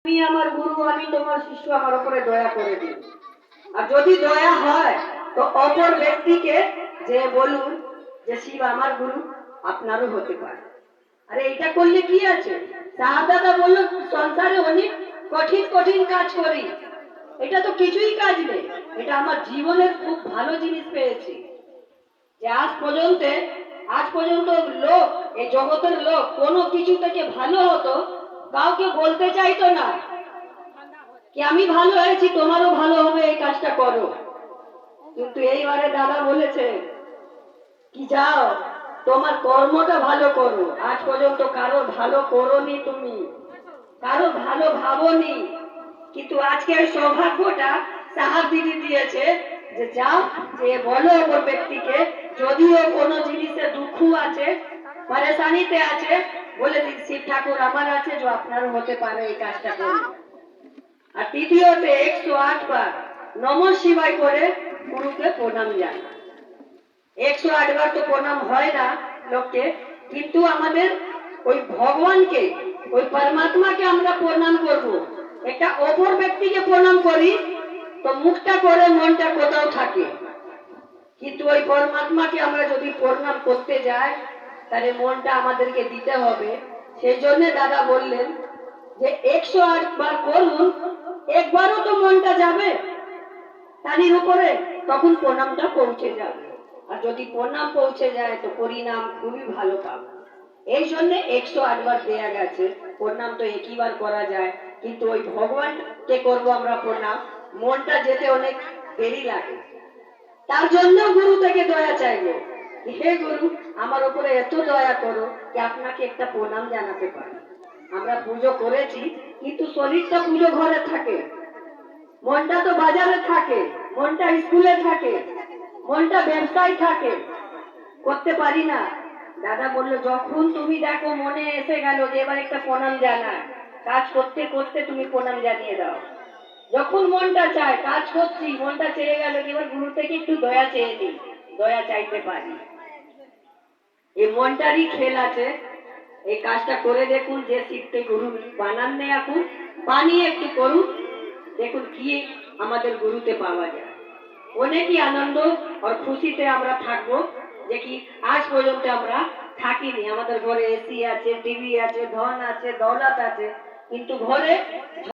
আমি আমার গুরু, আমি তোমার শিষ্য, আমার উপরে দয়া করে দিন। আর যদি দয়া হয় তো অপর ব্যক্তিকে যে বলুন যে শিব আমার গুরু, আপনারও হতে পারে। আরে এটা করলে কি আছে? সাহাবাদা বলল সংসারে অনেক কঠিন কঠিন কাজ করি, এটা তো কিছুই কাজ নেই, এটা আমার জীবনের খুব ভালো জিনিস পেয়েছি। যে আজ পর্যন্ত লোক, এই জগতের লোক কোনো কিছু থেকে ভালো হতো, কাউকে বলতে চাইতো না কি আমি ভালো হয়েছি, তোমারও ভালো হবে, এই কাজটা করো। কিন্তু এইবারে দাদা বলেছে কি যাও তোমার কর্মটা ভালো করো। আজ পর্যন্ত কারো ভালো করোনি, তুমি কারো ভালো ভাবোনি, কিন্তু আজকে ওই সৌভাগ্যটা সাহাব দিদি দিয়েছে যে যাও, যে বলো ওপর ব্যক্তিকে, যদিও কোনো জিনিসে দুঃখ আছে, পরেশানিতে আছে, বলে দিন শিব ঠাকুর আমার আছে, যে আপনারও হতে পারে, এই কাজটা করুন। আর তৃতীয়তে 108 বার নম শিবায় করে গুরুকে প্রণাম জানা। 108 বার তো প্রণাম হয় না লোককে, কিন্তু আমাদের ওই ভগবানকে, ওই পরমাত্মাকে আমরা প্রণাম করব। একটা অপর ব্যক্তিকে প্রণাম করি তো মুখটা করে মনটা কোথাও থাকে, কিন্তু ওই পরমাত্মাকে আমরা যদি প্রণাম করতে যাই তাহলে মনটা আমাদেরকে দিতে হবে। সেই জন্য দাদা বললেন যে 108 বার করুন, একবারও তো মনটা যাবে তানির উপরে, তখন প্রণামটা পৌঁছে যাবে। আর যদি প্রণাম পৌঁছে যায় তো পরিণাম খুবই ভালো পাবে। এই জন্য 108 বার দেয়া গেছে। প্রণাম তো একইবার করা যায়, কিন্তু ওই ভগবানকে করবো আমরা প্রণাম, মনটা যেতে অনেক দেরি লাগে। তার জন্য গুরু থেকে দয়া চাইবো, হে গুরু আমার উপরে এত দয়া করো যে আপনাকে একটা প্রণাম জানাতে পারি। আমরা পুজো করেছি, কিন্তু শরীরটা পুজো ঘরে থাকে, মনটা তো বাজারে থাকে, মনটা স্কুলে থাকে, মনটা ব্যবসায় থাকে, করতে পারি না। দাদা বললো যখন তুমি দেখো মনে এসে গেল যে এবার একটা প্রণাম জানায়, কাজ করতে করতে তুমি প্রণাম জানিয়ে দাও। যখন মনটা চায়, কাজ করছি মনটা চেয়ে গেল এবার গুরু থেকে একটু দয়া চেয়ে নিই, দয়া চাইতে পারি। এই মনটারই খেল আছে। এই কাজটা করে দেখুন, যে শিবকে গুরু বানান নেই এখন, বানিয়ে একটু করুন, দেখুন কি আমাদের গুরুতে পাওয়া যায়। অনেকই আনন্দ আর খুশিতে আমরা থাকবো, যে কি আজ পর্যন্ত আমরা থাকিনি। আমাদের ঘরে এসি আছে, টিভি আছে, ধন আছে, দৌলত আছে, কিন্তু ঘরে